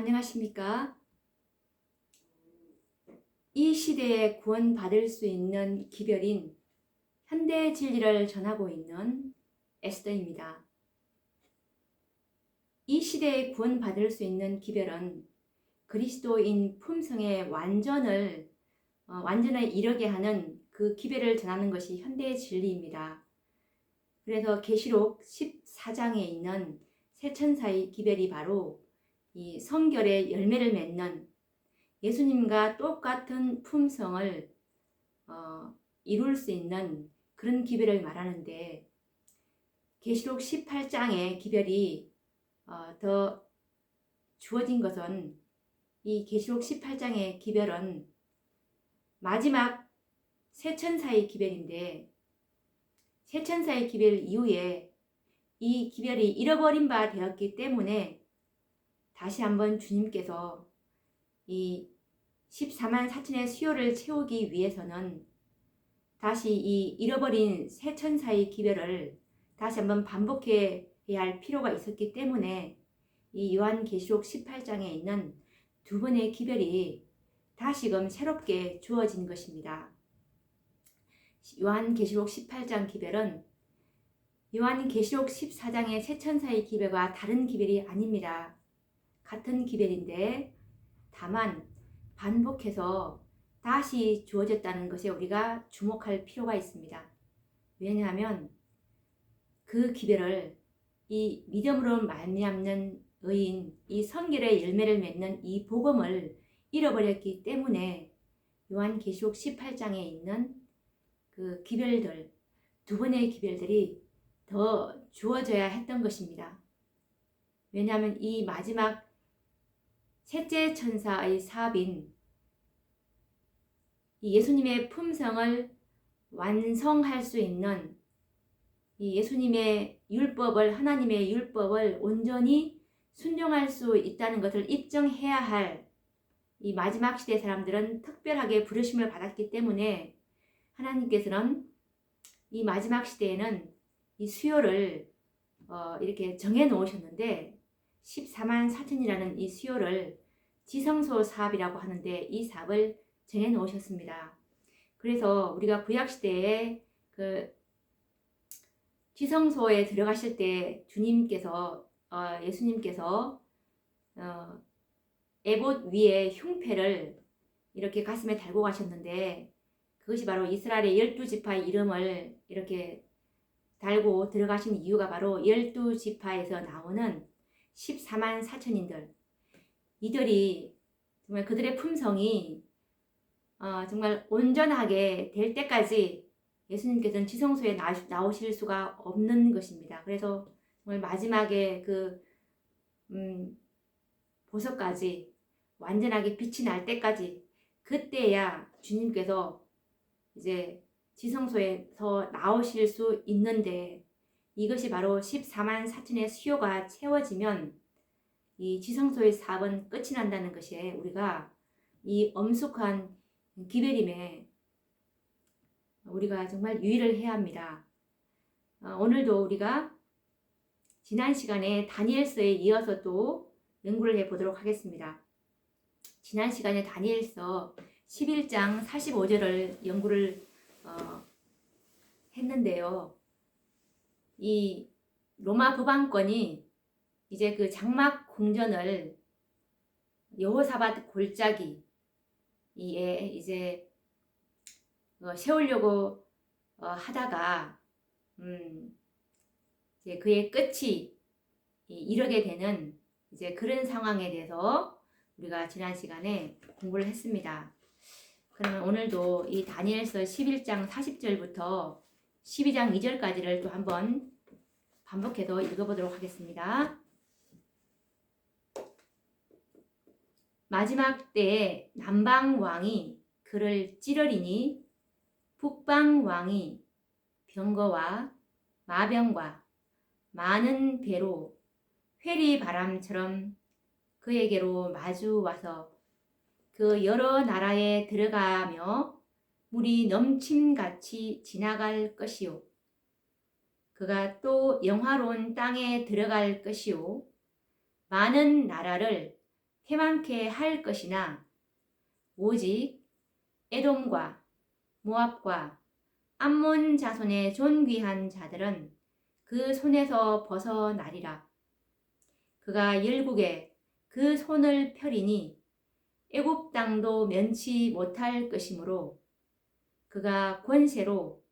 안녕하십니까? 이 시대에 구원받을 수 있는 기별인 현대 진리를 전하고 있는 에스더입니다. 이 시대에 구원받을 수 있는 기별은 그리스도인 품성의 완전을 이루게 하는 그 기별을 전하는 것이 현대의 진리입니다. 그래서 계시록 14장에 있는 새 천사의 기별이 바로 이 성결의 열매를 맺는 예수님과 똑같은 품성을 이룰 수 있는 그런 기별을 말하는데, 계시록 18장의 기별이 더 주어진 것은, 이 계시록 18장의 기별은 마지막 새천사의 기별인데, 새천사의 기별 이후에 이 기별이 잃어버린 바 되었기 때문에 다시 한번 주님께서 이 14만 4천의 수요를 채우기 위해서는 다시 이 잃어버린 새 천사의 기별을 다시 한번 반복해야 할 필요가 있었기 때문에 이 요한계시록 18장에 있는 두 번의 기별이 다시금 새롭게 주어진 것입니다. 요한계시록 18장 기별은 요한계시록 14장의 새 천사의 기별과 다른 기별이 아닙니다. 같은 기별인데 다만 반복해서 다시 주어졌다는 것에 우리가 주목할 필요가 있습니다. 왜냐하면 그 기별을 이 믿음으로 말미암는 의인, 이 성결의 열매를 맺는 이 복음을 잃어버렸기 때문에 요한계시록 18장에 있는 그 기별들, 두 번의 기별들이 더 주어져야 했던 것입니다. 왜냐하면 이 마지막 셋째 천사의 사업인 이 예수님의 품성을 완성할 수 있는 이 예수님의 율법을, 하나님의 율법을 온전히 순종할 수 있다는 것을 입증해야 할 이 마지막 시대 사람들은 특별하게 부르심을 받았기 때문에 하나님께서는 이 마지막 시대에는 이 수요를 이렇게 정해 놓으셨는데 14만 4천이라는 이 수요를 지성소 사업이라고 하는데 이 사업을 정해 놓으셨습니다. 그래서 우리가 구약시대에 그 지성소에 들어가실 때 예수님께서 에봇 위에 흉패를 이렇게 가슴에 달고 가셨는데, 그것이 바로 이스라엘의 12지파의 이름을 이렇게 달고 들어가신 이유가 바로 12지파에서 나오는 14만 4천인들, 이들이 정말 그들의 품성이 정말 온전하게 될 때까지 예수님께서는 지성소에 나오실 수가 없는 것입니다. 그래서 정말 마지막에 그 보석까지 완전하게 빛이 날 때까지, 그때야 주님께서 이제 지성소에서 나오실 수 있는데, 이것이 바로 14만 4천의 수요가 채워지면 이 지성소의 사업은 끝이 난다는 것에 우리가 이 엄숙한 기별임에 우리가 정말 유의를 해야 합니다. 오늘도 우리가 지난 시간에 다니엘서에 이어서 또 연구를 해보도록 하겠습니다. 지난 시간에 다니엘서 11장 45절을 연구를 했는데요. 이 로마 법왕권이 이제 그 장막 궁전을 여호사밧 골짜기에 이제 세우려고 하다가 이제 그의 끝이 이르게 되는 이제 그런 상황에 대해서 우리가 지난 시간에 공부를 했습니다. 그러면 오늘도 이 다니엘서 11장 40절부터 12장 2절까지를 또 한번 반복해서 읽어보도록 하겠습니다. 마지막 때에 남방 왕이 그를 찌르리니 북방 왕이 병거와 마병과 많은 배로 회리 바람처럼 그에게로 마주 와서 그 여러 나라에 들어가며 물이 넘침같이 지나갈 것이요, 그가 또 영화로운 땅에 들어갈 것이요, 많은 나라를 해만케 할 것이나 오직 에돔과 모압과 암몬 자손의 존귀한 자들은 그 손에서 벗어나리라. 그가 열국에 그 손을 펴리니 애굽 땅도 면치 못할 것이므로 그가 권세로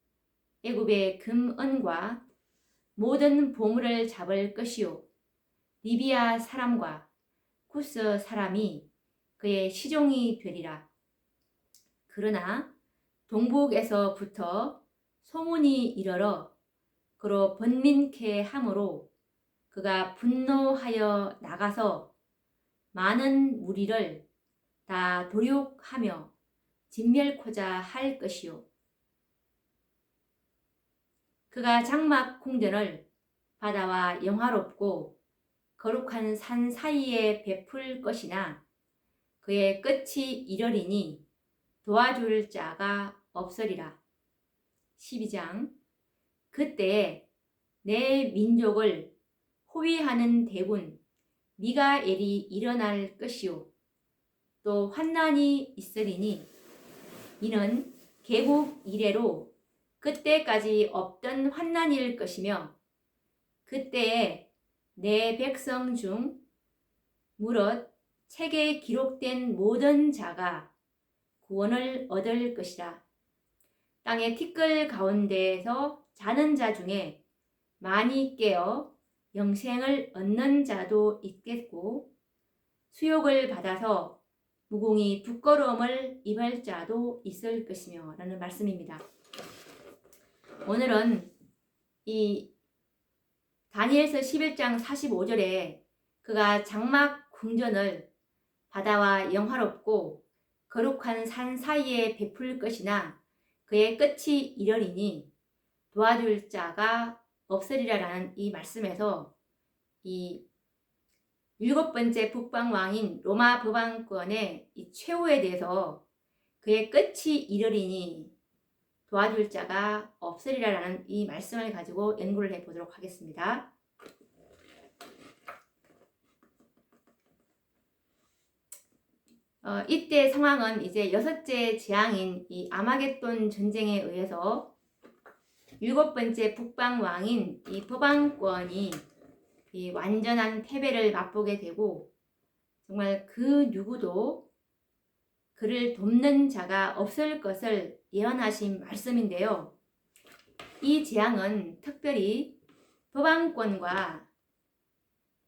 애굽의 금은과 모든 보물을 잡을 것이요 리비아 사람과 쿠스 사람이 그의 시종이 되리라. 그러나 동북에서부터 소문이 이르러 그로 번민케 함으로 그가 분노하여 나가서 많은 무리를 다 도륙하며 진멸코자 할 것이요 그가 장막 궁전을 바다와 영화롭고 거룩한 산 사이에 베풀 것이나 그의 끝이 이르리니 도와줄 자가 없으리라. 12장 그때에 내 민족을 호위하는 대군 미가엘이 일어날 것이요 또 환난이 있으리니 이는 개국 이래로 그때까지 없던 환난일 것이며 그때에 내 백성 중 무릇 책에 기록된 모든 자가 구원을 얻을 것이라. 땅의 티끌 가운데에서 자는 자 중에 많이 깨어 영생을 얻는 자도 있겠고 수욕을 받아서 무공이 부끄러움을 입을 자도 있을 것이며 라는 말씀입니다. 오늘은 이 다니엘서 11장 45절에 그가 장막 궁전을 바다와 영화롭고 거룩한 산 사이에 베풀 것이나 그의 끝이 이르리니 도와줄 자가 없으리라라는 이 말씀에서 이 7번째 북방왕인 로마 법왕권의 이 최후에 대해서 그의 끝이 이르리니 도와줄 자가 없으리라라는 이 말씀을 가지고 연구를 해보도록 하겠습니다. 이때 상황은 이제 6째 재앙인 이 아마겟돈 전쟁에 의해서 7번째 북방왕인 이 법왕권이 이 완전한 패배를 맛보게 되고 정말 그 누구도 그를 돕는 자가 없을 것을 예언하신 말씀인데요. 이 재앙은 특별히 법왕권과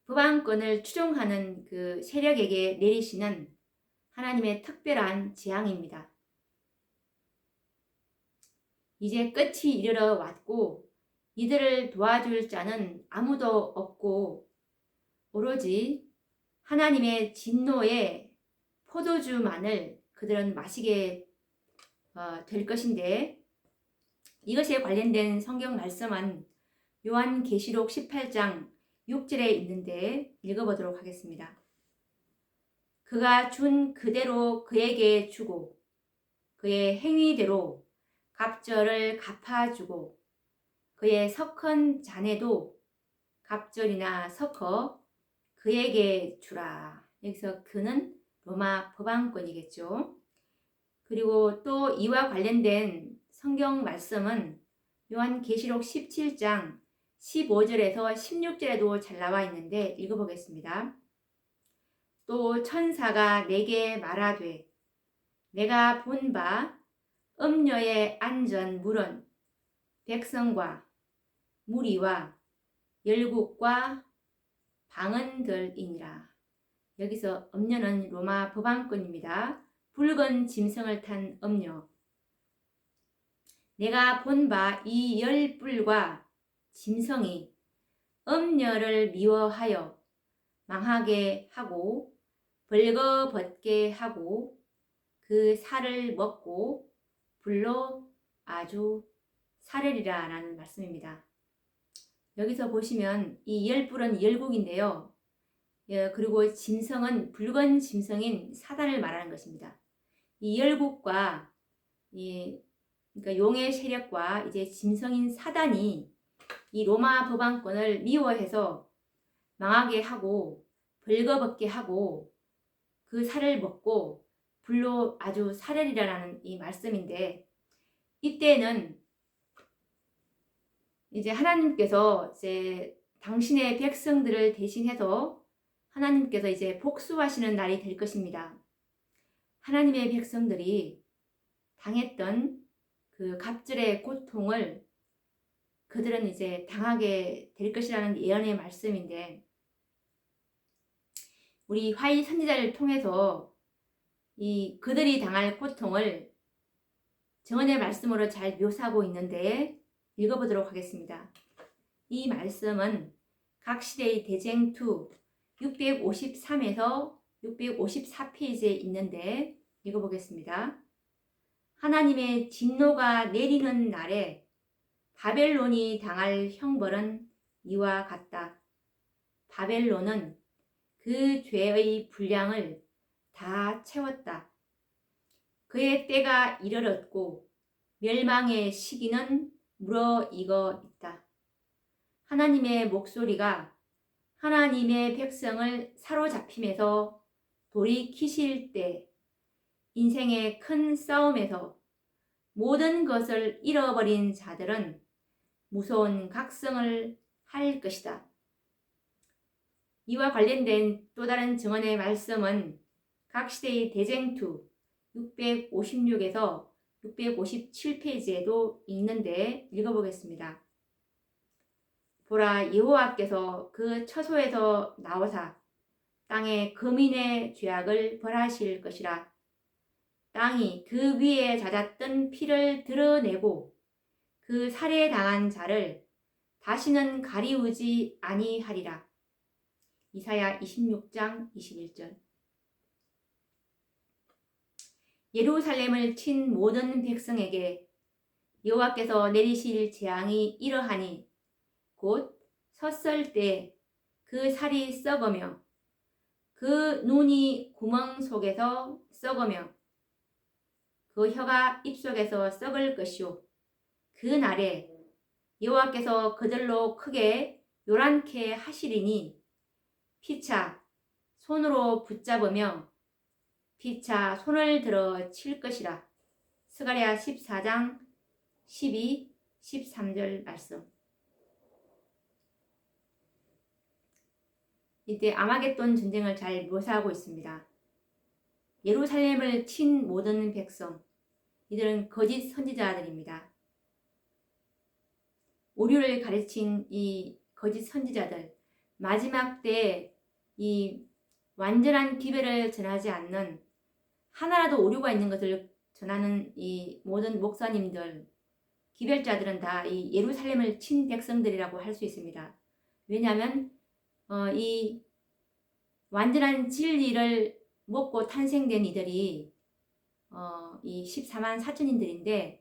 법왕권을 추종하는 그 세력에게 내리시는 하나님의 특별한 재앙입니다. 이제 끝이 이르러 왔고 이들을 도와줄 자는 아무도 없고 오로지 하나님의 진노의 포도주만을 그들은 마시게 될 것인데 이것에 관련된 성경 말씀은 요한계시록 18장 6절에 있는데 읽어보도록 하겠습니다. 그가 준 그대로 그에게 주고 그의 행위대로 갑절을 갚아주고 그의 석헌 잔에도 갑절이나 석허 그에게 주라. 여기서 그는 로마 법왕권이겠죠. 그리고 또 이와 관련된 성경 말씀은 요한계시록 17장 15절에서 16절에도 잘 나와 있는데 읽어보겠습니다. 또 천사가 내게 말하되 내가 본 바 음녀의 안전 물은 백성과 무리와 열국과 방언들이니라. 여기서 음녀는 로마 법왕권입니다. 붉은 짐승을 탄 음녀. 내가 본 바 이 열불과 짐승이 음녀를 미워하여 망하게 하고 벌거벗게 하고 그 살을 먹고 불로 아주 사르리라 라는 말씀입니다. 여기서 보시면 이 열불은 열국인데요. 그리고 짐승은 붉은 짐승인 사단을 말하는 것입니다. 이 열국과 그러니까 용의 세력과 이제 짐승인 사단이 이 로마 법왕권을 미워해서 망하게 하고 벌거벗게 하고 그 살을 먹고 불로 아주 살으리라는 이 말씀인데, 이때는 이제 하나님께서 이제 당신의 백성들을 대신해서 하나님께서 이제 복수하시는 날이 될 것입니다. 하나님의 백성들이 당했던 그 갑절의 고통을 그들은 이제 당하게 될 것이라는 예언의 말씀인데, 우리 화이 선지자를 통해서 이 그들이 당할 고통을 정언의 말씀으로 잘 묘사하고 있는데 읽어보도록 하겠습니다. 이 말씀은 각 시대의 대쟁투 653에서 654페이지에 있는데 읽어보겠습니다. 하나님의 진노가 내리는 날에 바벨론이 당할 형벌은 이와 같다. 바벨론은 그 죄의 분량을 다 채웠다. 그의 때가 이르렀고 멸망의 시기는 무르익어 있다. 하나님의 목소리가 하나님의 백성을 사로잡힘에서 돌이키실 때 인생의 큰 싸움에서 모든 것을 잃어버린 자들은 무서운 각성을 할 것이다. 이와 관련된 또 다른 증언의 말씀은 각 시대의 대쟁투 656에서 657페이지에도 있는데 읽어보겠습니다. 보라, 여호와께서 그 처소에서 나오사 땅에 거민의 죄악을 벌하실 것이라. 땅이 그 위에 잦았던 피를 드러내고 그 살해당한 자를 다시는 가리우지 아니하리라. 이사야 26장 21절. 예루살렘을 친 모든 백성에게 여호와께서 내리실 재앙이 이러하니 곧 섰을 때 그 살이 썩으며 그 눈이 구멍 속에서 썩으며 그 혀가 입속에서 썩을 것이요 그 날에 여호와께서 그들로 크게 요란케 하시리니 피차 손으로 붙잡으며 피차 손을 들어 칠 것이라. 스가랴 14장 12, 13절 말씀. 이때 아마겟돈 전쟁을 잘 묘사하고 있습니다. 예루살렘을 친 모든 백성, 이들은 거짓 선지자들입니다. 오류를 가르친 이 거짓 선지자들, 마지막 때에 이 완전한 기별을 전하지 않는, 하나라도 오류가 있는 것을 전하는 이 모든 목사님들, 기별자들은 다 이 예루살렘을 친 백성들이라고 할 수 있습니다. 왜냐하면 이 완전한 진리를 먹고 탄생된 이들이 이 14만 4천인들인데,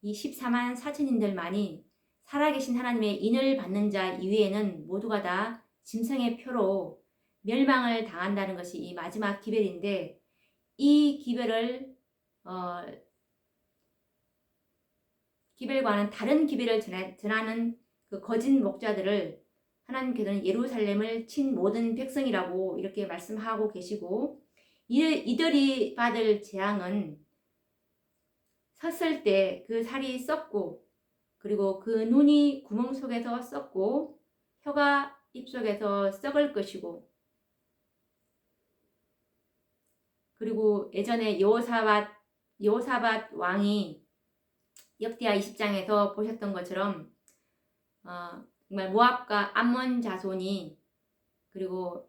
이 14만 4천인들만이 살아계신 하나님의 인을 받는 자 이외에는 모두가 다 짐승의 표로 멸망을 당한다는 것이 이 마지막 기별인데, 이 기별을 기별과는 다른 기별을 전하는 그 거짓 목자들을 하나님께서는 예루살렘을 친 모든 백성이라고 이렇게 말씀하고 계시고, 이들이 받을 재앙은 섰을 때 그 살이 썩고, 그리고 그 눈이 구멍 속에서 썩고 혀가 입속에서 썩을 것이고, 그리고 예전에 여호사밧 왕이 역대하 20장에서 보셨던 것처럼 정말 모압과 암몬 자손이, 그리고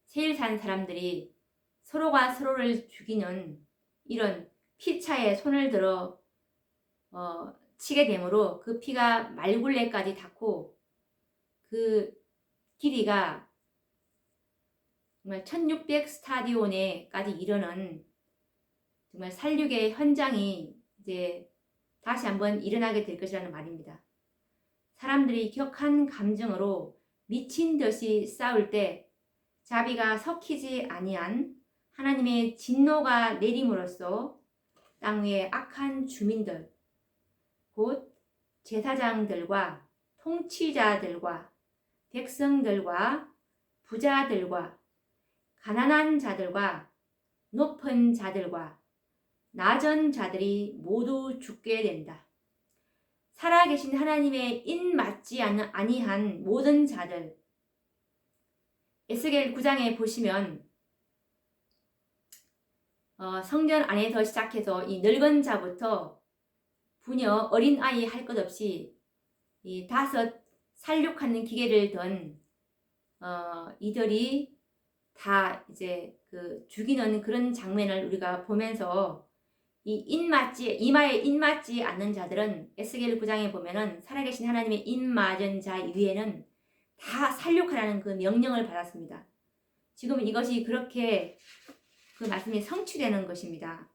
세일산 사람들이 서로가 서로를 죽이는 이런 피차에 손을 들어 치게 되므로 그 피가 말굴레까지 닿고 그 길이가 정말 1600 스타디온에까지 이르는 정말 살육의 현장이 이제 다시 한번 일어나게 될 것이라는 말입니다. 사람들이 격한 감정으로 미친 듯이 싸울 때 자비가 섞이지 아니한 하나님의 진노가 내림으로써 땅 위의 악한 주민들, 곧 제사장들과 통치자들과 백성들과 부자들과 가난한 자들과 높은 자들과 낮은 자들이 모두 죽게 된다. 살아계신 하나님의 인 맞지 아니한 모든 자들. 에스겔 9장에 보시면 성전 안에서 시작해서 이 늙은 자부터 부녀, 어린아이 할 것 없이 이 5 살육하는 기계를 든 이들이 다 이제 그 죽이는 그런 장면을 우리가 보면서 이마에 인 맞지 않는 자들은 에스겔 9장에 보면은 살아계신 하나님의 인 맞은 자 위에는 다 살육하라는 그 명령을 받았습니다. 지금 이것이 그렇게 그 말씀이 성취되는 것입니다.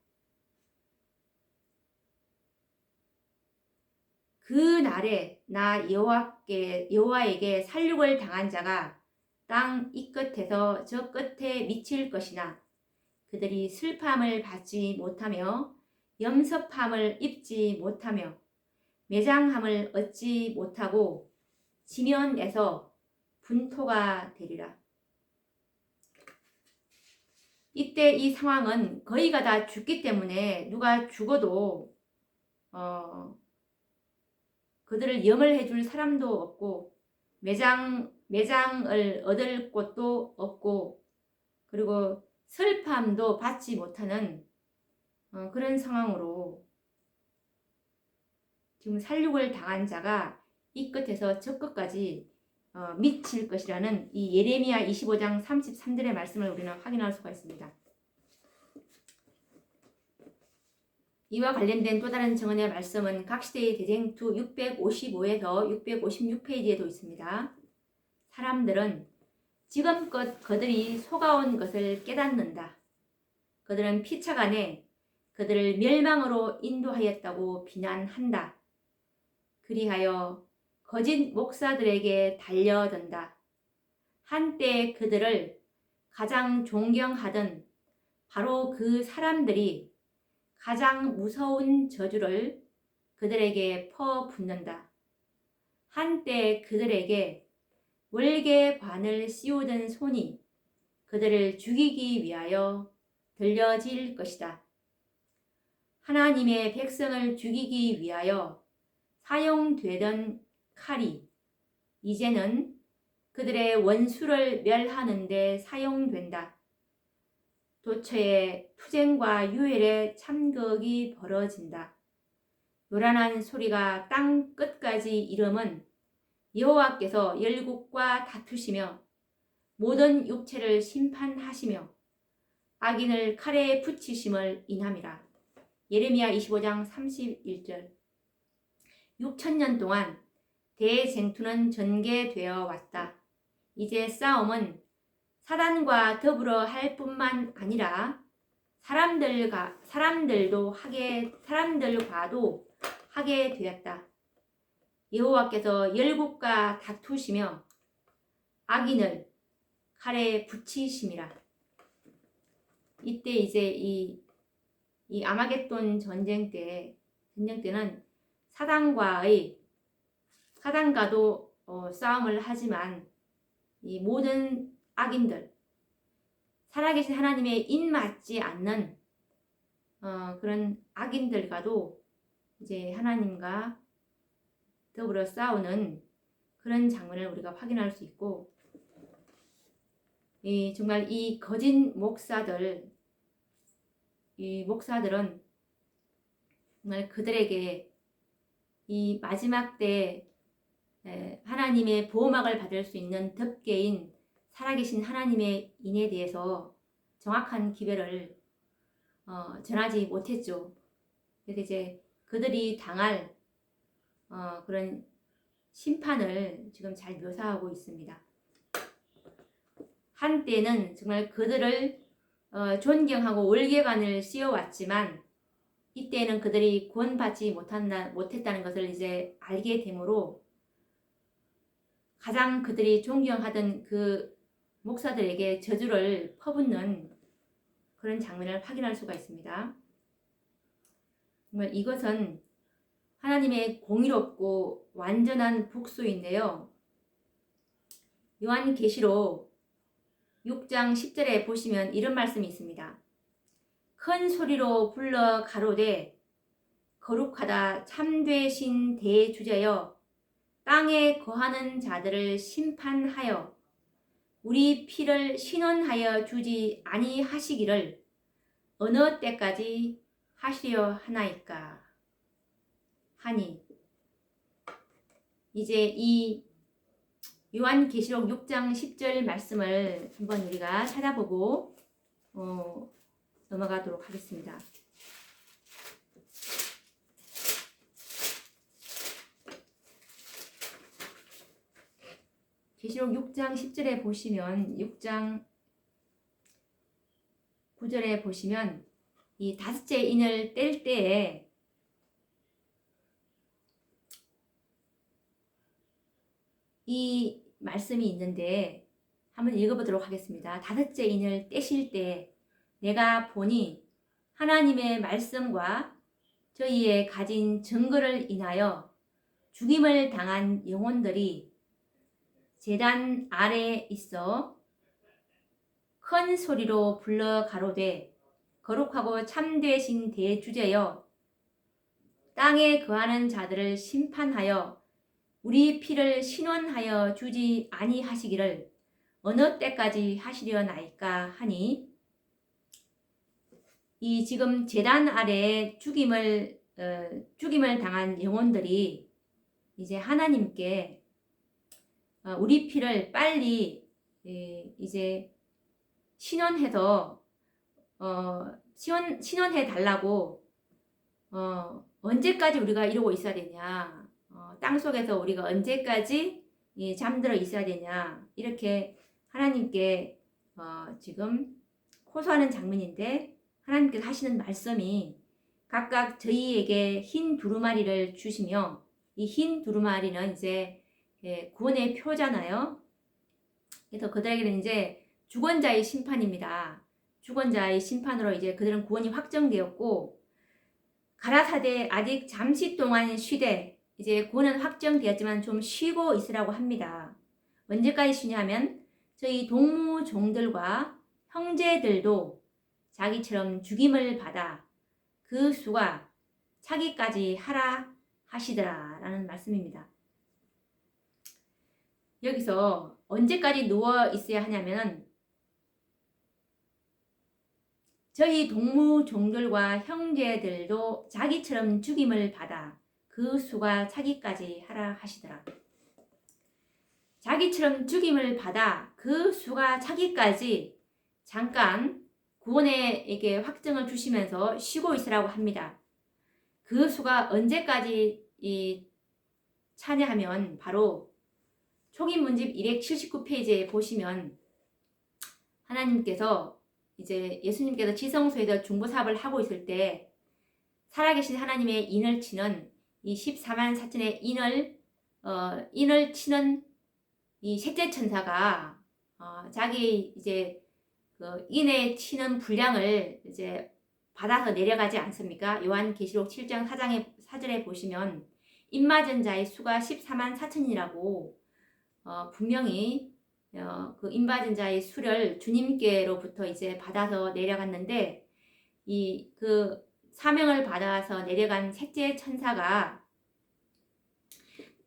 그 날에 나 여호와에게 살육을 당한 자가 땅 이 끝에서 저 끝에 미칠 것이나 그들이 슬픔을 받지 못하며 염섭함을 입지 못하며 매장함을 얻지 못하고 지면에서 분토가 되리라. 이때 이 상황은 거의가 다 죽기 때문에 누가 죽어도 그들을 염을 해줄 사람도 없고 매장을 얻을 곳도 없고 그리고 슬픔도 받지 못하는 그런 상황으로 지금 살육을 당한 자가 이 끝에서 저 끝까지 미칠 것이라는 이 예레미야 25장 33절의 말씀을 우리는 확인할 수가 있습니다. 이와 관련된 또 다른 증언의 말씀은 각시대의 대쟁투 655에서 656페이지에도 있습니다. 사람들은 지금껏 그들이 속아온 것을 깨닫는다. 그들은 피차간에 그들을 멸망으로 인도하였다고 비난한다. 그리하여 거짓 목사들에게 달려든다. 한때 그들을 가장 존경하던 바로 그 사람들이 가장 무서운 저주를 그들에게 퍼붓는다. 한때 그들에게 월계관을 씌우던 손이 그들을 죽이기 위하여 들려질 것이다. 하나님의 백성을 죽이기 위하여 사용되던 칼이 이제는 그들의 원수를 멸하는 데 사용된다. 도처에 투쟁과 유혈의 참극이 벌어진다. 요란한 소리가 땅 끝까지 이름은 여호와께서 열국과 다투시며 모든 육체를 심판하시며 악인을 칼에 붙이심을 인함이라. 예레미야 25장 31절. 6천년 동안 대쟁투는 전개되어 왔다. 이제 싸움은 사단과 더불어 할 뿐만 아니라 사람들과도 하게 되었다. 여호와께서 열국과 다투시며 악인을 칼에 붙이심이라. 이때 이제 이 아마겟돈 전쟁 때는 사단과도 싸움을 하지만 이 모든 악인들, 살아계신 하나님의 인 맞지 않는 그런 악인들과도 이제 하나님과 더불어 싸우는 그런 장면을 우리가 확인할 수 있고, 정말 이 거짓 목사들은 정말 그들에게 이 마지막 때 하나님의 보호막을 받을 수 있는 덮개인 살아계신 하나님의 인에 대해서 정확한 기별을 전하지 못했죠. 그래서 이제 그들이 당할 그런 심판을 지금 잘 묘사하고 있습니다. 한때는 정말 그들을 존경하고 월계관을 씌워왔지만 이때는 그들이 구원받지 못했다는 것을 이제 알게 되므로 가장 그들이 존경하던 그 목사들에게 저주를 퍼붓는 그런 장면을 확인할 수가 있습니다. 정말 이것은 하나님의 공의롭고 완전한 복수인데요. 요한계시록 6장 10절에 보시면 이런 말씀이 있습니다. 큰 소리로 불러 가로되 거룩하다 참되신 대주제여 땅에 거하는 자들을 심판하여 우리 피를 신원하여 주지 아니하시기를 어느 때까지 하시려 하나이까 하니. 이제 이 요한계시록 6장 10절 말씀을 한번 우리가 찾아보고 넘어가도록 하겠습니다. 계시록 6장 10절에 보시면 6장 9절에 보시면 이 다섯째 인을 뗄 때에 이 말씀이 있는데 한번 읽어보도록 하겠습니다. 다섯째 인을 떼실 때 내가 보니 하나님의 말씀과 저희의 가진 증거를 인하여 죽임을 당한 영혼들이 제단 아래에 있어 큰 소리로 불러 가로되 거룩하고 참되신 대주제여 땅에 거하는 자들을 심판하여 우리 피를 신원하여 주지 아니하시기를 어느 때까지 하시려나이까 하니. 이 지금 제단 아래에 죽임을 당한 영혼들이 이제 하나님께 우리 피를 빨리 이제 신원해서 신원해 달라고 언제까지 우리가 이러고 있어야 되냐, 땅속에서 우리가 언제까지 잠들어 있어야 되냐, 이렇게 하나님께 지금 호소하는 장면인데 하나님께서 하시는 말씀이 각각 저희에게 흰 두루마리를 주시며 이 흰 두루마리는 이제 구원의 표잖아요. 그래서 그들에게는 이제 주권자의 심판입니다. 주권자의 심판으로 이제 그들은 구원이 확정되었고 가라사대 아직 잠시 동안 쉬되 이제 구원은 확정되었지만 좀 쉬고 있으라고 합니다. 언제까지 쉬냐면 저희 동무 종들과 형제들도 자기처럼 죽임을 받아 그 수가 차기까지 하라 하시더라 라는 말씀입니다. 여기서 언제까지 누워 있어야 하냐면 저희 동무 종들과 형제들도 자기처럼 죽임을 받아 그 수가 차기까지 하라 하시더라. 자기처럼 죽임을 받아 그 수가 차기까지 잠깐 구원에게 확정을 주시면서 쉬고 있으라고 합니다. 그 수가 언제까지 차냐하면 바로 초기문집 279페이지에 보시면 하나님께서 이제 예수님께서 지성소에서 중보사업을 하고 있을 때 살아계신 하나님의 인을 치는 이 14만 4천의 인을 치는 이 셋째 천사가 자기 이제 그 인에 치는 분량을 이제 받아서 내려가지 않습니까? 요한계시록 7장 4절에 보시면 입맞은 자의 수가 14만 4천이라고 분명히 그 입맞은 자의 수를 주님께로부터 이제 받아서 내려갔는데 이 그 사명을 받아서 내려간 셋째 천사가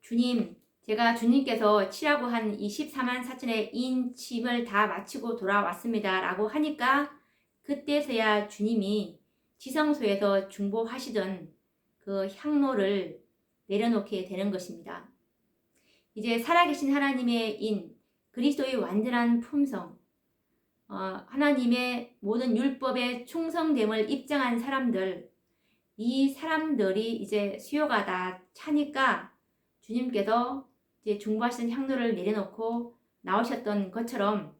주님, 제가 주님께서 치라고 한 이 14만 4천의 인침을 다 마치고 돌아왔습니다 라고 하니까 그때서야 주님이 지성소에서 중보하시던 그 향로를 내려놓게 되는 것입니다. 이제 살아계신 하나님의 인, 그리스도의 완전한 품성, 하나님의 모든 율법의 충성됨을 입증한 사람들, 이 사람들이 이제 수요가 다 차니까 주님께서 이제 중보하시는 향로를 내려놓고 나오셨던 것처럼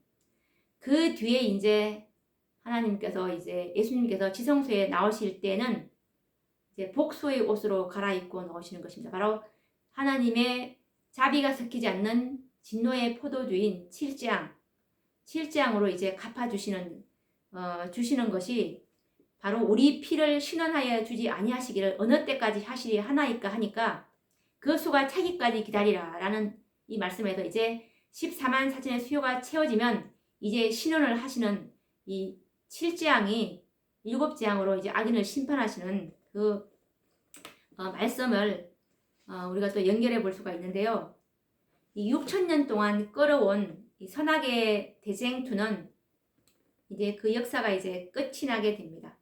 그 뒤에 이제 하나님께서 이제 예수님께서 지성소에 나오실 때는 이제 복수의 옷으로 갈아입고 나오시는 것입니다. 바로 하나님의 자비가 섞이지 않는 진노의 포도주인 7장으로 이제 갚아주시는 주시는 것이 바로 우리 피를 신원하여 주지 아니하시기를 어느 때까지 하시리 하나이까 하니까 그 수가 차기까지 기다리라 라는 이 말씀에서 이제 14만 4천의 수요가 채워지면 이제 신원을 하시는 이 7재앙이 7재앙으로 이제 악인을 심판하시는 그 말씀을 우리가 또 연결해 볼 수가 있는데요. 이 6,000년 동안 끌어온 이 선악의 대쟁투는 이제 그 역사가 이제 끝이 나게 됩니다.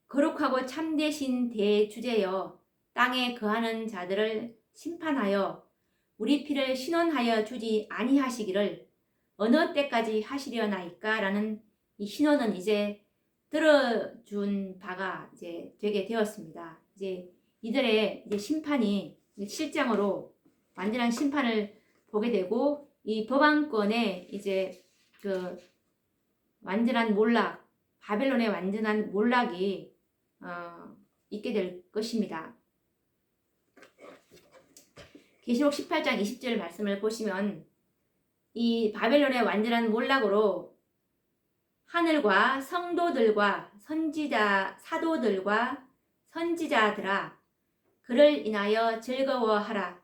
거룩하고 참되신 대주제여 땅에 거하는 자들을 심판하여 우리 피를 신원하여 주지 아니하시기를 어느 때까지 하시려나이까? 라는 이 신원은 이제 들어준 바가 이제 되게 되었습니다. 이제 이들의 이제 심판이 실장으로 완전한 심판을 보게 되고 이 법왕권의 이제 그 완전한 몰락, 바벨론의 완전한 몰락이 있게 될 것입니다. 계시록 18장 20절 말씀을 보시면 이 바벨론의 완전한 몰락으로 하늘과 성도들과 사도들과 선지자들아 그를 인하여 즐거워하라.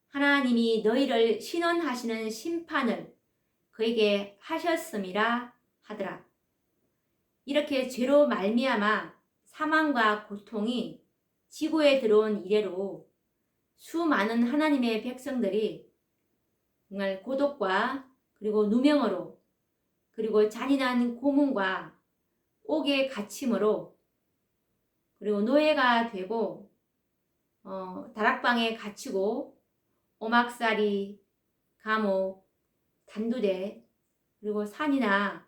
하나님이 너희를 신원하시는 심판을 그에게 하셨음이라 하더라. 이렇게 죄로 말미암아 사망과 고통이 지구에 들어온 이래로 수많은 하나님의 백성들이 정말 고독과 그리고 누명으로 그리고 잔인한 고문과 옥에 갇힘으로 그리고 노예가 되고 다락방에 갇히고 오막살이, 감옥, 단두대 그리고 산이나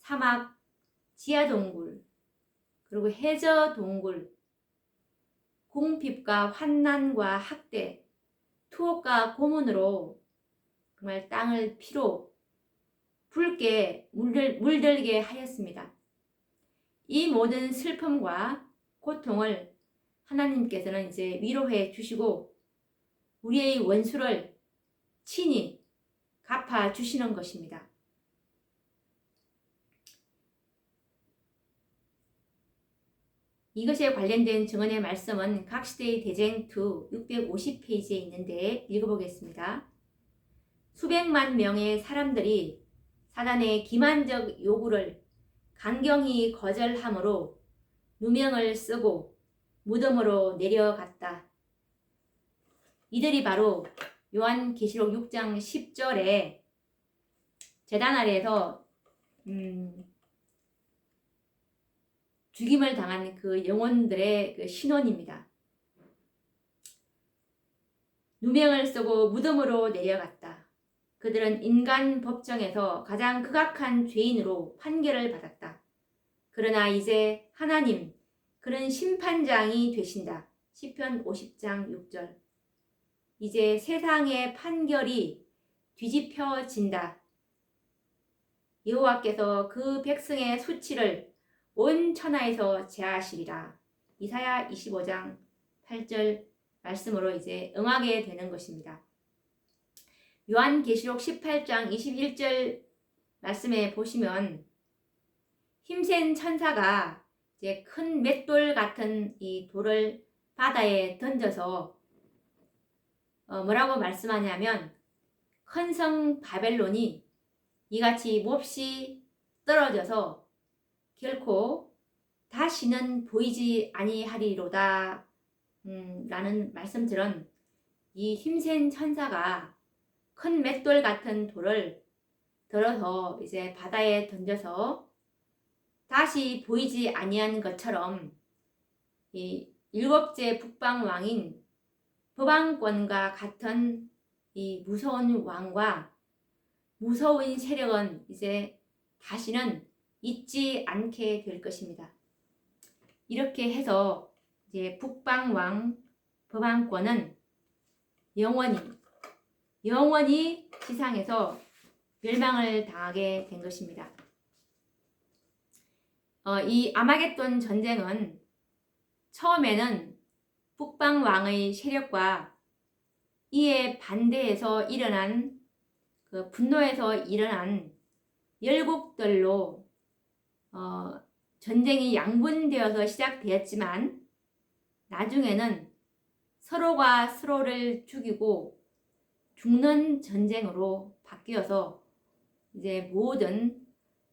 사막, 지하동굴 그리고 해저동굴 궁핍과 환난과 학대, 투옥과 고문으로 정말 땅을 피로 붉게 물들게 하였습니다. 이 모든 슬픔과 고통을 하나님께서는 이제 위로해 주시고 우리의 원수를 친히 갚아 주시는 것입니다. 이것에 관련된 증언의 말씀은 각시대의 대쟁투 650페이지에 있는데 읽어보겠습니다. 수백만 명의 사람들이 사단의 기만적 요구를 강경히 거절함으로 누명을 쓰고 무덤으로 내려갔다. 이들이 바로 요한계시록 6장 10절에 제단 아래에서 죽임을 당한 그 영혼들의 그 신원입니다. 누명을 쓰고 무덤으로 내려갔다. 그들은 인간 법정에서 가장 극악한 죄인으로 판결을 받았다. 그러나 이제 하나님, 그는 심판장이 되신다. 시편 50장 6절. 이제 세상의 판결이 뒤집혀진다. 여호와께서 그 백성의 수치를 온 천하에서 제하시리라. 이사야 25장 8절 말씀으로 이제 응하게 되는 것입니다. 요한계시록 18장 21절 말씀에 보시면 힘센 천사가 이제 큰 맷돌 같은 이 돌을 바다에 던져서 뭐라고 말씀하냐면 큰 성 바벨론이 이같이 몹시 떨어져서 결코 다시는 보이지 아니하리로다 라는 말씀들은 이 힘센 천사가 큰 맷돌 같은 돌을 들어서 이제 바다에 던져서 다시 보이지 아니한 것처럼 이 일곱째 북방 왕인 법왕권과 같은 이 무서운 왕과 무서운 세력은 이제 다시는 있지 않게 될 것입니다. 이렇게 해서 이제 북방왕 법왕권은 영원히 지상에서 멸망을 당하게 된 것입니다. 이 아마겟돈 전쟁은 처음에는 북방왕의 세력과 이에 반대해서 일어난 그 분노에서 일어난 열국들로 전쟁이 양분되어서 시작되었지만 나중에는 서로가 서로를 죽이고 죽는 전쟁으로 바뀌어서 이제 모든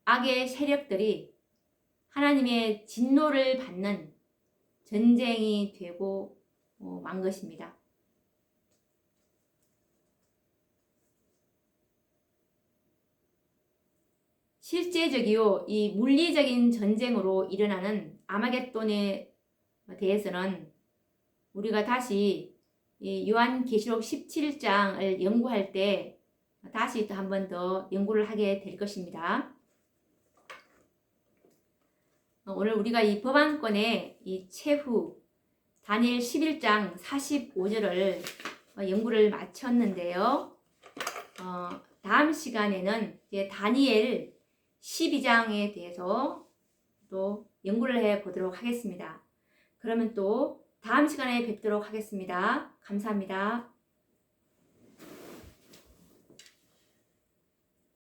악의 세력들이 하나님의 진노를 받는 전쟁이 되고 만 것입니다. 실제적이요, 이 물리적인 전쟁으로 일어나는 아마겟돈에 대해서는 우리가 다시 이 요한계시록 17장을 연구할 때 다시 또 한 번 더 연구를 하게 될 것입니다. 오늘 우리가 이 법안권의 이 최후 다니엘 11장 45절을 연구를 마쳤는데요. 다음 시간에는 이제 다니엘 12장에 대해서 또 연구를 해 보도록 하겠습니다. 그러면 또 다음 시간에 뵙도록 하겠습니다. 감사합니다.